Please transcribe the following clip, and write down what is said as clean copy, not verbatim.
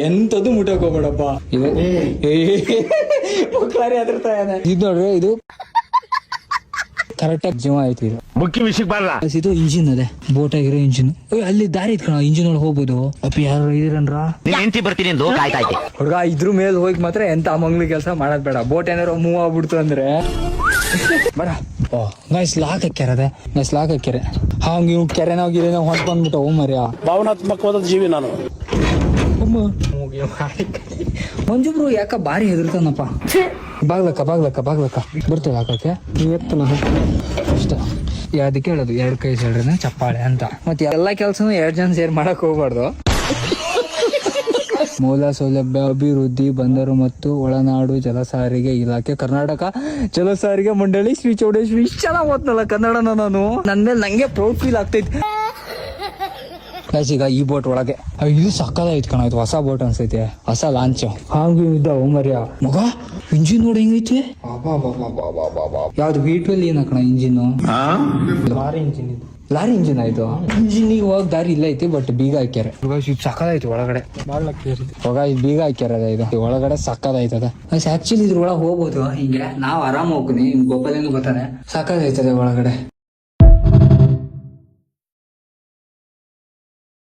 ಎಂತದು ಮುಟ್ಟಕ್ ಹೋಗ್ಬೇಡಪ್ಪ. ಇದು ಇದು ನೋಡ್ರಿ, ಇದು ಕರೆಕ್ಟ್ ಆಗಿ ಜೀವ ಆಯ್ತು. ಇದು ಮುಖ್ಯ ವಿಷಯಕ್ಕೆ ಬರಲ್ಲ. ಇದು ಇಂಜಿನ್ ಅದೇ, ಬೋಟ್ ಆಗಿರೋ ಇಂಜಿನ್. ಅಲ್ಲಿ ದಾರಿ ಇತ್ಕಣ, ಇಂಜಿನ್ ಒಳಗೆ ಹೋಗ್ಬೋದು. ಅಪ್ಪ ಯಾರು ಇದೀರನ್ರ ಹೆಂಡತಿ ಬರ್ತೀನಿ ಎಂದು ಕಾಯ್ತಾಯ್ತೆ ಹುಡ್ಗ. ಇದ್ರ ಮೇಲೆ ಹೋಗಿ ಮಾತ್ರ ಎಂತ ಮಂಗ್ಲಿ ಕೆಲಸ ಮಾಡೋದ್ ಬೇಡ. ಬೋಟ್ ಏನಾರು ಮೂವ್ ಆಗ್ಬಿಡ್ತು ಅಂದ್ರೆ ಬರ. ಗೈಸ್ ಲಾಕ್ ಹಾಕ್ಯಾರ, ಅದೇ ಗೈಸ್ ಲಾಕ್ ಹಾಕ್ಯಾರ. ಹಂಗ ಇವ್ ಕೆರೆನಾವ್ ಗಿರೆನಾವ್ ಹೊಂಟ್ಕೊಂಡ್ಬಿಟ್ಟ. ಮರ್ಯ ಭಾವನಾತ್ಮಕವಾದ ಜೀವಿ ನಾನು. ಮಂಜುಬ್ರು ಯಾಕ ಬಾರಿ ಹೆದರ್ತಾನಪ್ಪ. ಬಾಗ್ಲಕ್ಕ ಬರ್ತೇವೆ ಹಾಕಕ್ಕೆ ಅಷ್ಟ. ಅದಕ್ಕೆ ಹೇಳೋದು 2 ಕೈ ಸೇಡ್ರೆ ಚಪ್ಪಾಳೆ ಅಂತ. ಮತ್ತೆ ಎಲ್ಲಾ ಕೆಲ್ಸನೂ 2 ಜನ ಸೇರಿ ಮಾಡಕ್ ಹೋಗ್ಬಾರ್ದು. ಮೂಲ ಸೌಲಭ್ಯ ಅಭಿವೃದ್ಧಿ, ಬಂದರು ಮತ್ತು ಒಳನಾಡು ಜಲಸಾರಿಗೆ ಇಲಾಖೆ, ಕರ್ನಾಟಕ ಜಲ ಸಾರಿಗೆ ಮಂಡಳಿ, ಶ್ರೀ ಚೌಡೇಶ್ವರಿ. ಇಷ್ಟ ಚೆನ್ನಾಗ್ ಓದ್ನಲ್ಲ ಕನ್ನಡನ ನಾನು. ನನ್ ಮೇಲೆ ನಂಗೆ ಪ್ರೌಡ್ ಫೀಲ್ ಆಗ್ತೈತಿ. ಈಗ ಈ ಬೋಟ್ ಒಳಗೆ ಇದು ಸಕ್ಕದಾಯ್ತು ಕಣ. ಇದು ಹೊಸ ಬೋಟ್ ಅನ್ಸೈತೆ, ಹೊಸ ಲಾಂಚ್. ಹಂಗ ಇದ್ದಾವ ಮರ್ಯ ಮಗ. ಇಂಜಿನ್ ನೋಡಿ ಹೆಂಗೈತಿ. ಯಾವ್ದು V12 ಏನ ಕಣ ಇಂಜಿನ್? ಲಾರಿ ಇಂಜಿನ್ ಆಯ್ತು. ಇಂಜಿನ್ ಹೋಗ್ ದಾರಿ ಇಲ್ಲ ಐತಿ, ಬಟ್ ಬೀಗ ಹಾಕ್ಯಾರ. ಸಕ್ಕದಾಯ್ತು ಒಳಗಡೆ. ಹೋಗ ಬೀಗ ಹಾಕ್ಯಾರ. ಇದು ಒಳಗಡೆ ಸಕ್ಕದಾಯ್ತದ. ಆಕ್ಚುಲಿ ಇದ್ರ ಒಳಗೆ ಹೋಗ್ಬೋದು. ಹಿಂಗೆ ನಾವ್ ಆರಾಮ್ ಹೋಗ್ತೀನಿ. ಗೋಪಾಲೇನು ಗೊತ್ತಾನೆ. ಸಕ್ಕದಾಯ್ತದೆ ಒಳಗಡೆ.